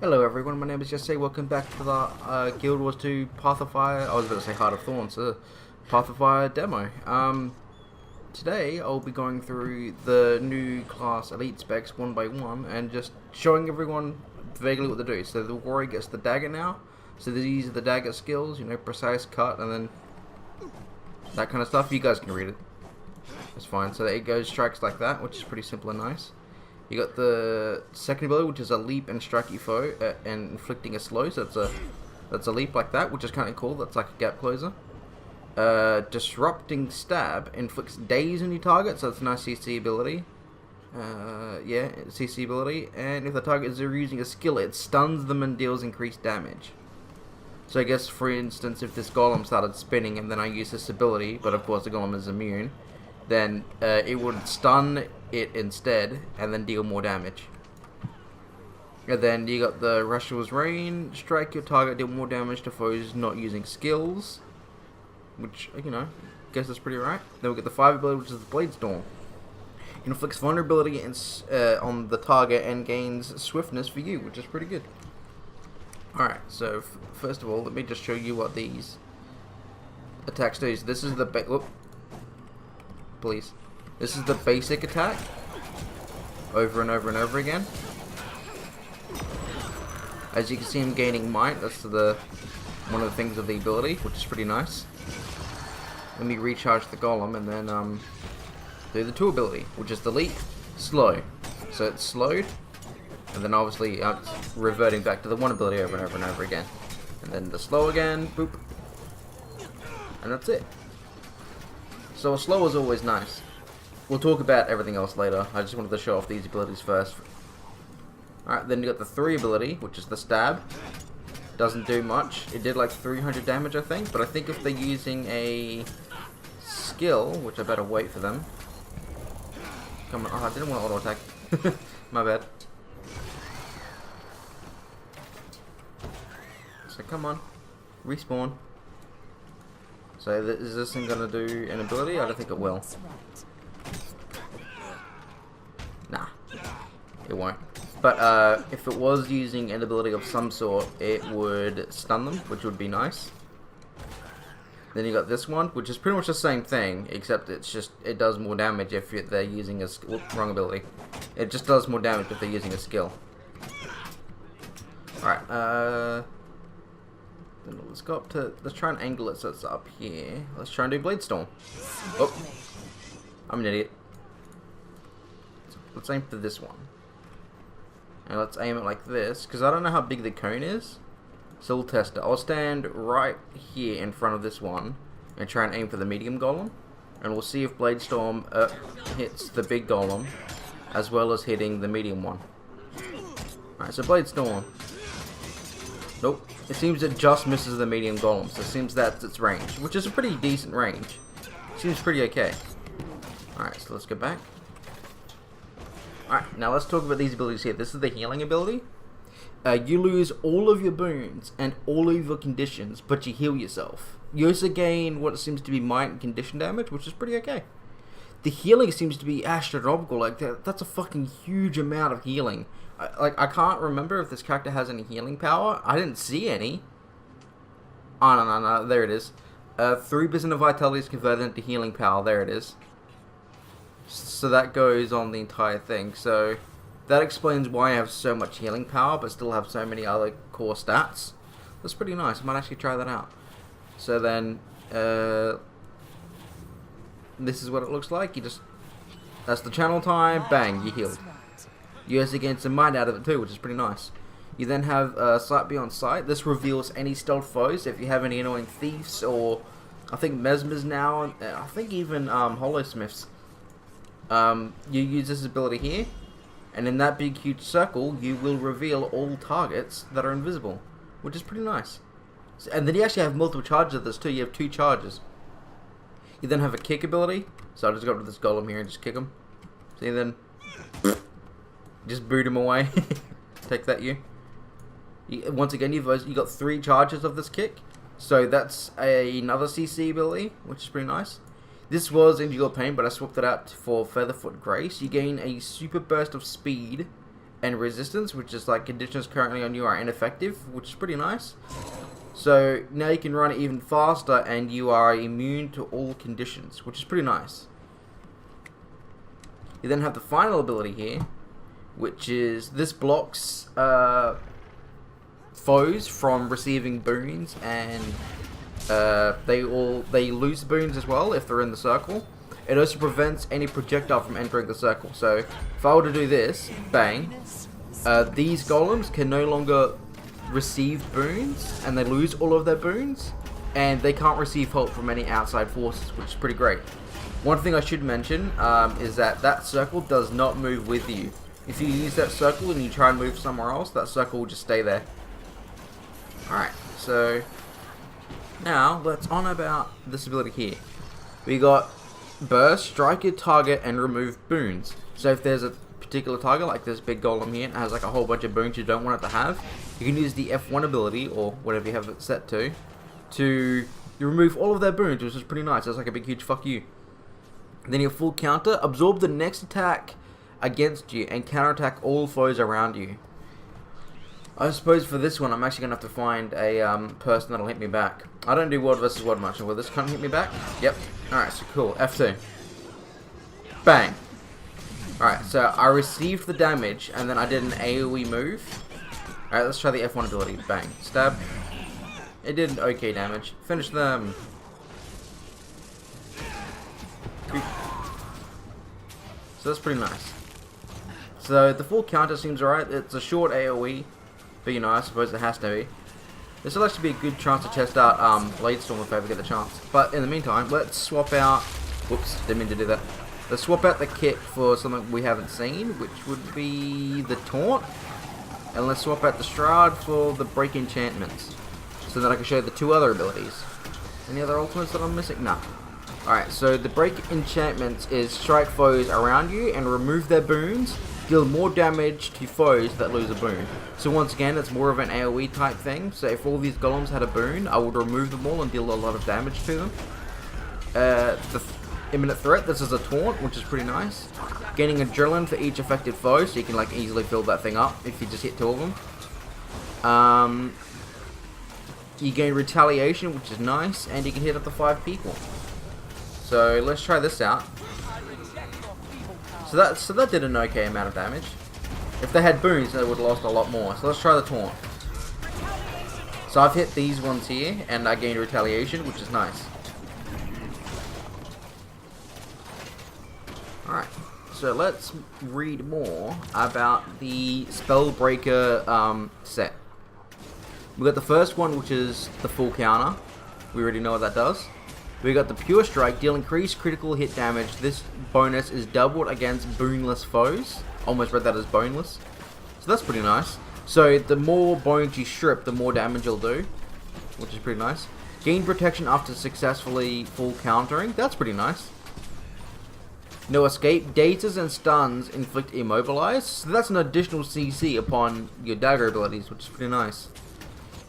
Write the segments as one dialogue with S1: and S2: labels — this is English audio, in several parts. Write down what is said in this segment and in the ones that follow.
S1: Hello everyone, my name is Yasei. Welcome back to the Guild Wars 2 Path of Fire. I was about to say Heart of Thorns, Path of Fire demo. Today I'll be going through the new class elite specs one by one and just showing everyone vaguely what to do. So the warrior gets the dagger now. So these are the dagger skills, you know, precise cut and then that kind of stuff. You guys can read it. That's fine. So it goes strikes like that, which is pretty simple and nice. You got the second ability, which is a leap and strike your foe and inflicting a slow. So that's a leap like that, which is kind of cool. That's like a gap closer. Disrupting stab inflicts daze on your target, so it's a nice CC ability. Yeah, CC ability. And if the target is using a skill, it stuns them and deals increased damage. So I guess, for instance, if this golem started spinning and then I use this ability, but of course the golem is immune, then it would stun it instead and then deal more damage. And then you got the Rashal's Rain, strike your target, deal more damage to foes not using skills, which, you know, I guess that's pretty right. Then we get the 5 ability, which is the Blade Storm. Inflicts vulnerability on the target and gains swiftness for you, which is pretty good. Alright, so first of all, let me just show you what these attacks do. So this is the please. This is the basic attack. Over and over and over again. As you can see, I'm gaining might. That's one of the things of the ability, which is pretty nice. Let me recharge the golem and then do the 2 ability, which is the leap, slow. So it's slowed, and then obviously it's reverting back to the 1 ability over and over and over again. And then the slow again, boop. And that's it. So a slow is always nice. We'll talk about everything else later. I just wanted to show off these abilities first. Alright, then you got the 3 ability, which is the stab. Doesn't do much. It did like 300 damage, I think. But I think if they're using a skill, which I better wait for them. Come on. Oh, I didn't want to auto attack. My bad. So come on. Respawn. So is this thing going to do an ability? I don't think it will. Nah. It won't. But if it was using an ability of some sort, it would stun them, which would be nice. Then you got this one, which is pretty much the same thing, except it does more damage if they're using a wrong ability. It just does more damage if they're using a skill. Alright, then let's go up to, let's try and angle it so it's up here. Let's try and do Blade Storm. Oh, I'm an idiot. Let's aim for this one. And let's aim it like this, because I don't know how big the cone is. So we'll test it. I'll stand right here in front of this one and try and aim for the medium golem. And we'll see if Blade Storm hits the big golem as well as hitting the medium one. Alright, so Blade Storm. Nope. It seems it just misses the medium golem, so it seems that's its range, which is a pretty decent range. Seems pretty okay. Alright, so let's go back. Alright, now let's talk about these abilities here. This is the healing ability. You lose all of your boons and all of your conditions, but you heal yourself. You also gain what seems to be might and condition damage, which is pretty okay. The healing seems to be astronomical. Like, that's a fucking huge amount of healing. I can't remember if this character has any healing power. I didn't see any. Oh, no, there it is. 3% of vitality is converted into healing power. There it is. So that goes on the entire thing. So that explains why I have so much healing power, but still have so many other core stats. That's pretty nice. I might actually try that out. So then, this is what it looks like. That's the channel time. Bang, you healed. You also gain some might out of it too, which is pretty nice. You then have Sight Beyond Sight. This reveals any stealth foes. If you have any annoying thieves or I think Mesmers now, and I think even Holosmiths, you use this ability here, and in that big huge circle, you will reveal all targets that are invisible, which is pretty nice. And then you actually have multiple charges of this too. You have 2 charges. You then have a kick ability. So I'll just go up to this golem here and just kick him. See, then just boot him away. Take that, you. Once again, you got 3 charges of this kick. So that's another CC ability, which is pretty nice. This was Endure Pain, but I swapped it out for Featherfoot Grace. You gain a super burst of speed and resistance, which is like conditions currently on you are ineffective, which is pretty nice. So now you can run it even faster, and you are immune to all conditions, which is pretty nice. You then have the final ability here, which is this blocks foes from receiving boons, and they lose boons as well if they're in the circle. It also prevents any projectile from entering the circle. So if I were to do this, bang, these golems can no longer receive boons, and they lose all of their boons, and they can't receive help from any outside forces, which is pretty great. One thing I should mention is that circle does not move with you. If you use that circle and you try and move somewhere else, that circle will just stay there. Alright, so now let's on about this ability here. We got burst, strike your target, and remove boons. So if there's a particular target, like this big golem here, and it has like a whole bunch of boons you don't want it to have, you can use the F1 ability, or whatever you have it set to remove all of their boons, which is pretty nice. That's like a big huge fuck you. Then your full counter, absorb the next attack against you and counterattack all foes around you. I suppose for this one I'm actually going to have to find a person that'll hit me back. I don't do world versus world much, and will this kind of hit me back? Yep. Alright, so cool. F2. Bang. Alright, so I received the damage, and then I did an AoE move. Alright, let's try the F1 ability. Bang. Stab. It did okay damage. Finish them. So that's pretty nice. So the full counter seems alright. It's a short AoE, but you know, I suppose it has to be. This will actually be a good chance to test out Bladestorm if I ever get the chance. But in the meantime, let's swap out... Whoops, didn't mean to do that. Let's swap out the kit for something we haven't seen, which would be the Taunt. And let's swap out the Shroud for the Break Enchantments, so that I can show you the two other abilities. Any other ultimates that I'm missing? No. Alright, so the Break Enchantments is strike foes around you and remove their boons. Deal more damage to foes that lose a boon. So once again, it's more of an AoE type thing. So if all these golems had a boon, I would remove them all and deal a lot of damage to them. The imminent threat, this is a taunt, which is pretty nice. Gaining adrenaline for each affected foe, so you can like easily fill that thing up if you just hit two of them. You gain retaliation, which is nice, and you can hit up to 5 people. So let's try this out. So that did an okay amount of damage. If they had boons, they would have lost a lot more. So let's try the taunt. So I've hit these ones here, and I gained retaliation, which is nice. Alright, so let's read more about the Spellbreaker set. We got the first one, which is the full counter. We already know what that does. We got the Pure Strike, deal increased critical hit damage. This bonus is doubled against boonless foes. Almost read that as boneless. So that's pretty nice. So the more bones you strip, the more damage you'll do, which is pretty nice. Gain protection after successfully full countering. That's pretty nice. No escape. Dazes and stuns inflict immobilize. So that's an additional CC upon your dagger abilities, which is pretty nice.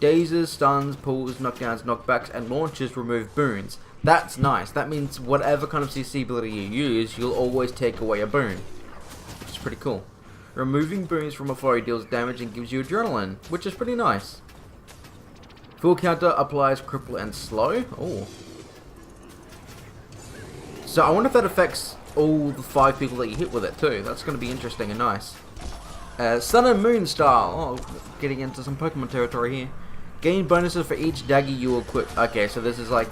S1: Dazes, stuns, pulls, knockdowns, knockbacks, and launches remove boons. That's nice. That means whatever kind of CC ability you use, you'll always take away a boon, which is pretty cool. Removing boons from a foe deals damage and gives you adrenaline, which is pretty nice. Full counter applies cripple and slow. Oh. So I wonder if that affects all the 5 people that you hit with it too. That's going to be interesting and nice. Sun and Moon style. Oh, getting into some Pokemon territory here. Gain bonuses for each dagger you equip. Okay, so this is like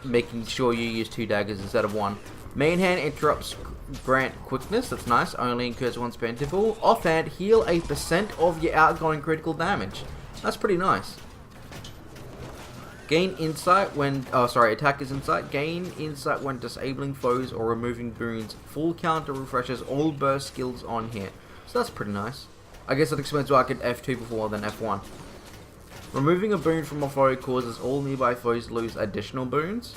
S1: making sure you use 2 daggers instead of 1. Main hand interrupts grant quickness. That's nice. Only incurs 1 per interval. Offhand, heal 8% of your outgoing critical damage. That's pretty nice. Gain insight when... Oh, sorry. Attack is insight. Gain insight when disabling foes or removing boons. Full counter refreshes all burst skills on here. So that's pretty nice. I guess that explains why I could F2 before then F1. Removing a boon from a foe causes all nearby foes lose additional boons.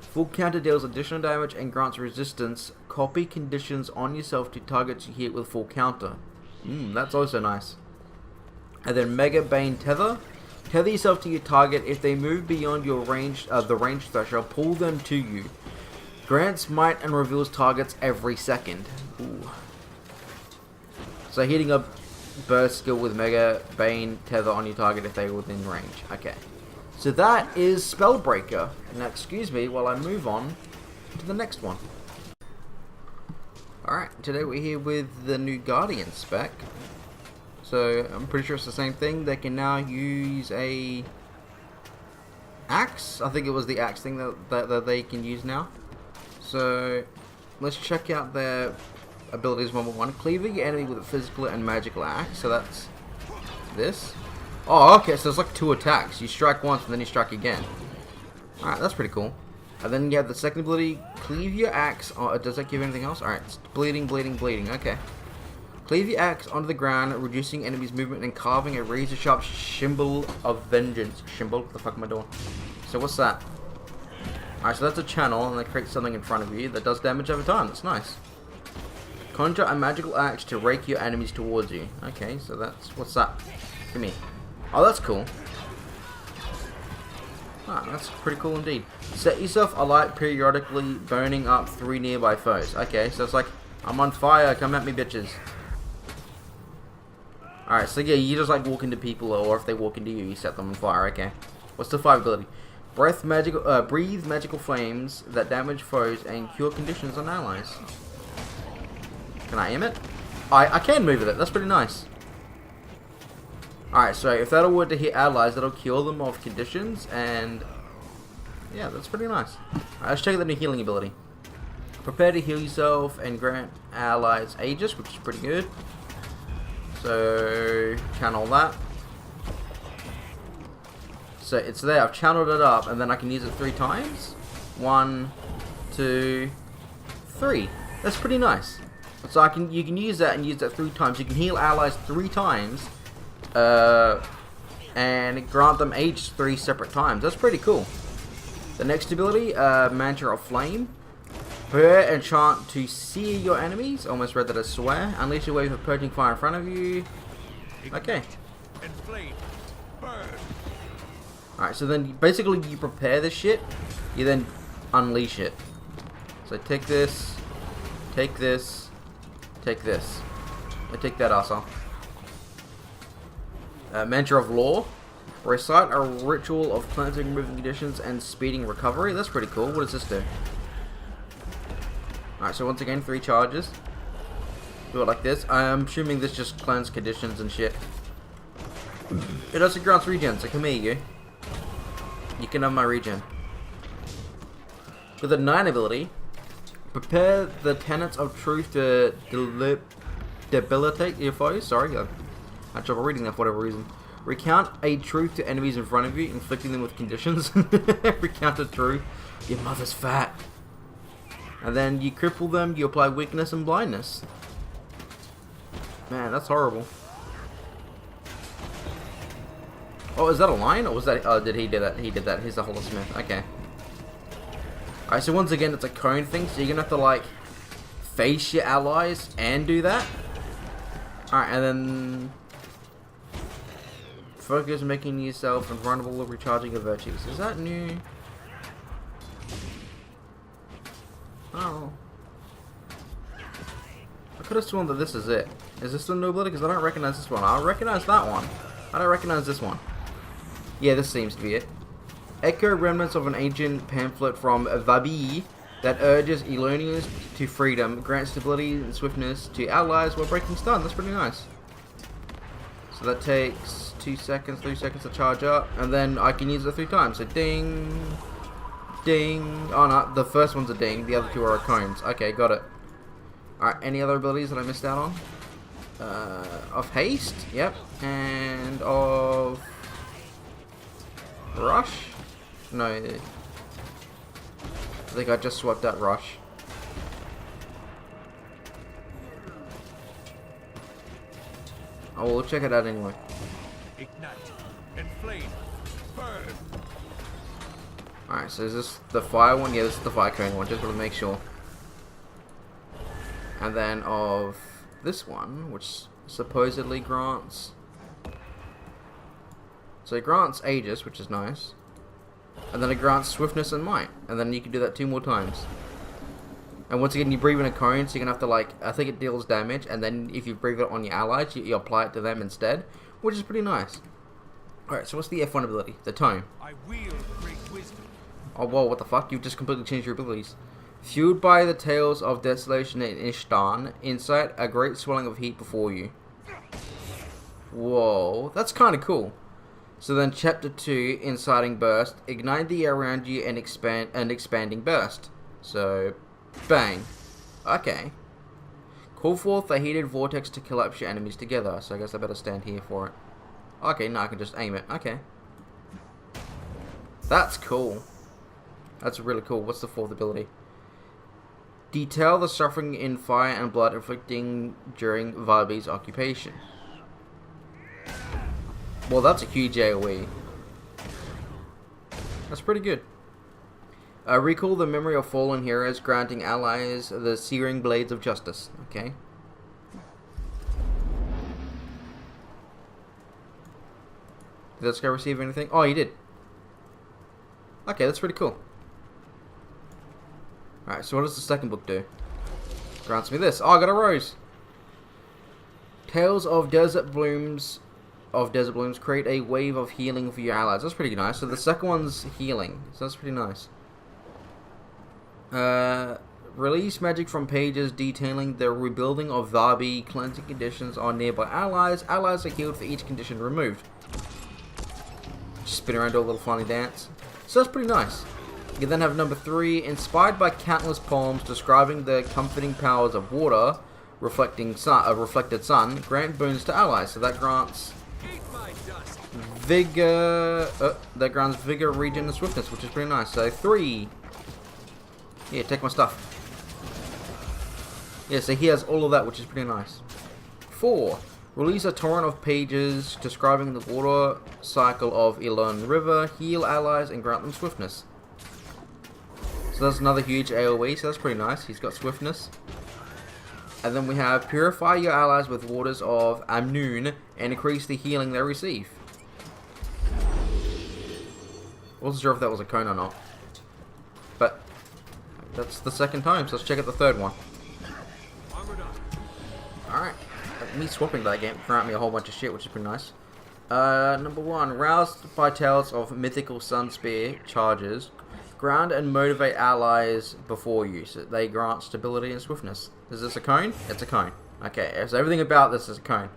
S1: Full counter deals additional damage and grants resistance. Copy conditions on yourself to targets you hit with full counter. That's also nice. And then Mega Bane Tether. Tether yourself to your target. If they move beyond your range, the range threshold, pull them to you. Grants might and reveals targets every second. Ooh. So heating up burst skill with Mega Bane tether on your target if they are within range. Okay. So that is Spellbreaker. Now excuse me while I move on to the next one. Alright, today we're here with the new Guardian spec. So I'm pretty sure it's the same thing. They can now use a axe. I think it was the axe thing that they can use now. So let's check out their abilities one by one. Cleaver your enemy with a physical and magical axe. So that's this. Oh, okay. So it's like 2 attacks. You strike once and then you strike again. Alright, that's pretty cool. And then you have the second ability, cleave your axe. Oh, does that give anything else? Alright, bleeding, bleeding, bleeding. Okay. Cleave your axe onto the ground, reducing enemies' movement and carving a razor-sharp symbol of vengeance. Symbol? What the fuck am I doing? So what's that? Alright, so that's a channel, and that creates something in front of you that does damage over time. That's nice. Conjure a magical axe to rake your enemies towards you. Okay, so that's... What's that? Give me. Oh, that's cool. Ah, that's pretty cool indeed. Set yourself alight periodically, burning up 3 nearby foes. Okay, so it's like, I'm on fire, come at me, bitches. Alright, so yeah, you just like walk into people, or if they walk into you, you set them on fire. Okay. What's the 5 ability? Breathe magical flames that damage foes and cure conditions on allies. Can I aim it? I can move with it. That's pretty nice. Alright, so if that'll work to hit allies, that'll cure them of conditions, and yeah, that's pretty nice. Alright, let's check out the new healing ability. Prepare to heal yourself and grant allies Aegis, which is pretty good. So, channel that. So it's there, I've channeled it up, and then I can use it 3 times. 1, 2, 3. That's pretty nice. So you can use that and use that 3 times. You can heal allies 3 times, and grant them Aegis 3 separate times. That's pretty cool. The next ability, Mantra of Flame. Prepare and chant to sear your enemies. Almost read that as swear. Unleash a wave of purging fire in front of you. Okay. Alright, so then basically you prepare this shit, you then unleash it. So take this, take this, take this. I take that also. Mantra of Law. Recite a ritual of cleansing, removing conditions, and speeding recovery. That's pretty cool. What does this do? Alright, so once again, 3 charges. Do it like this. I'm assuming this just cleanses conditions and shit. It also grants regen, so come here, you. You can have my regen. With the 9 ability, prepare the tenets of truth to debilitate your foes. Sorry, I had trouble reading that for whatever reason. Recount a truth to enemies in front of you, inflicting them with conditions. Recount a truth. Your mother's fat. And then you cripple them, you apply weakness and blindness. Man, that's horrible. Oh, is that a line? Or was that... Oh, did he do that? He did that. He's the Holosmith. Okay. Alright, so once again, it's a cone thing. So you're going to have to, like, face your allies and do that. Alright, and then... Focus making yourself invulnerable of recharging your virtues. Is that new? Oh. I could have sworn that this is it. Is this the new ability? Because I don't recognize this one. I recognize that one. I don't recognize this one. Yeah, this seems to be it. Echo remnants of an ancient pamphlet from Vabi that urges Elonians to freedom, grants stability and swiftness to allies while breaking stun. That's pretty nice. So that takes 2 seconds, 3 seconds to charge up, and then I can use it 3 times. So ding, ding. Oh no, the first one's a ding, the other 2 are cones. Okay, got it. Alright, any other abilities that I missed out on? Of haste, yep, and of rush? No, I think I just swapped out rush. Oh, we'll check it out anyway.
S2: Ignite, inflame, burn.
S1: Alright, so is this the fire one? Yeah, this is the fire cone one, just want to make sure. And then of this one, which supposedly grants... So it grants Aegis, which is nice. And then it grants Swiftness and Might. And then you can do that 2 more times. And once again, you breathe in a cone, so you're gonna have to like, I think it deals damage, and then if you breathe it on your allies, you apply it to them instead, which is pretty nice. Alright, so what's the F1 ability? The Tome.
S2: I wield great wisdom.
S1: Oh, whoa, what the fuck? You've just completely changed your abilities. Fueled by the tales of desolation in Ishtan, incite a great swelling of heat before you. Whoa, that's kind of cool. So then chapter 2, inciting burst, ignite the air around you and expand expanding burst. So, bang. Okay. Call forth a heated vortex to collapse your enemies together. So I guess I better stand here for it. Okay, now I can just aim it. Okay. That's cool. That's really cool. What's the fourth ability? Detail the suffering in fire and blood inflicting during Varby's occupation. Well, that's a huge AoE. That's pretty good. Recall the memory of fallen heroes, granting allies the searing blades of justice. Okay. Did this guy receive anything? Oh, he did. Okay, that's pretty cool. Alright, so what does the second book do? Grants me this. Oh, I got a rose. Tales of Desert Blooms create a wave of healing for your allies. That's pretty nice. So the second one's healing. So that's pretty nice. Release magic from pages detailing the rebuilding of Varby, cleansing conditions on nearby allies. Allies are healed for each condition removed. Just spin around, do a little funny dance. So that's pretty nice. You then have number 3, inspired by countless poems describing the comforting powers of water, reflected sun, grant boons to allies. So that grants vigor, regen, and swiftness, which is pretty nice. So 3. Yeah, take my stuff. Yeah, so he has all of that, which is pretty nice. 4. Release a torrent of pages describing the water cycle of Elon River, heal allies, and grant them swiftness. So that's another huge AoE, so that's pretty nice. He's got swiftness. And then we have purify your allies with waters of Amnoon and increase the healing they receive. Wasn't sure if that was a cone or not. But that's the second time, so let's check out the third one. Alright. Me swapping that game grant me a whole bunch of shit, which is pretty nice. Number 1. Roused by tales of mythical sun spear charges. Ground and motivate allies before you. So they grant stability and swiftness. Is this a cone? It's a cone. Okay, so everything about this is a cone.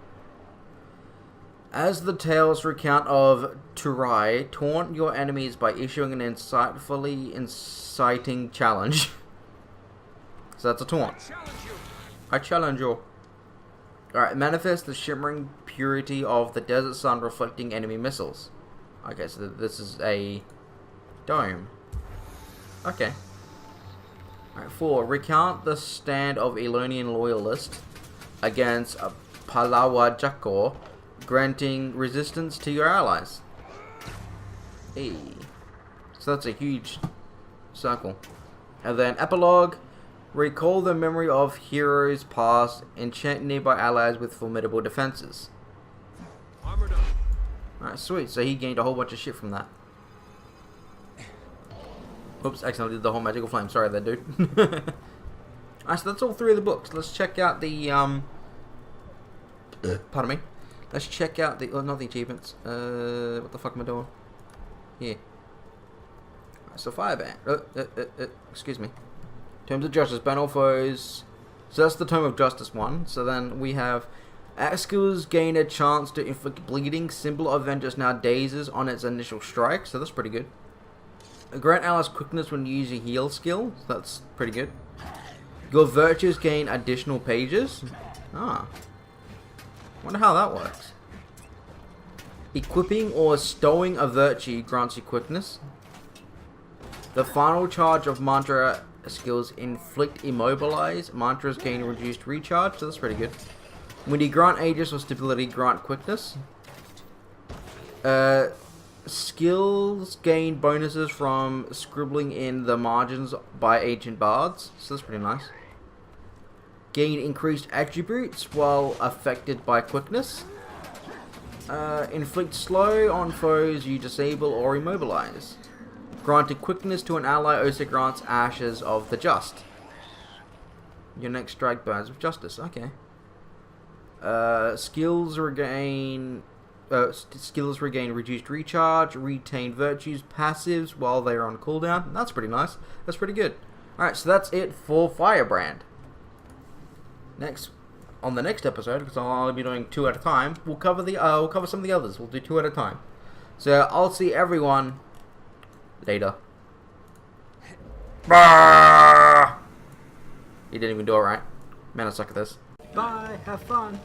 S1: As the tales recount of Turai, taunt your enemies by issuing an inciting challenge. So that's a taunt. I challenge you. Alright, manifest the shimmering purity of the desert sun reflecting enemy missiles. Okay, so this is a dome. Okay. Alright, 4. Recount the stand of Elonian loyalist against Palawa Jakor, granting resistance to your allies. Hey. So that's a huge circle. And then epilogue. Recall the memory of heroes past, enchant nearby allies with formidable defenses. Alright, sweet. So he gained a whole bunch of shit from that. Oops, accidentally did the whole magical flame. Sorry there, dude. Alright, so that's all 3 of the books. Let's check out the, pardon me. Let's check out the, not the achievements. What the fuck am I doing? Here. Alright, so Firebrand. Excuse me. Tomes of Justice, ban all foes. So that's the Tome of Justice one. So then we have axe skills gain a chance to inflict bleeding. Symbol of Vengeance now dazes on its initial strike. So that's pretty good. Grant allies quickness when you use your heal skill. So that's pretty good. Your virtues gain additional pages. Ah. Wonder how that works. Equipping or stowing a virtue grants you quickness. The final charge of mantra skills inflict immobilize. Mantras gain reduced recharge, so that's pretty good. When you grant Aegis or stability, grant quickness. Skills gain bonuses from scribbling in the margins by ancient bards, so that's pretty nice. Gain increased attributes while affected by quickness. Inflict slow on foes you disable or immobilize. Granted quickness to an ally also grants Ashes of the Just. Your next strike burns with justice. Okay. Skills regain reduced recharge, retain virtues, passives while they are on cooldown. That's pretty nice. That's pretty good. Alright, so that's it for Firebrand. On the next episode, because I'll only be doing 2 at a time, we'll cover some of the others. We'll do 2 at a time. So I'll see everyone later. He didn't even do it right. Man, I suck at this. Bye. Have fun.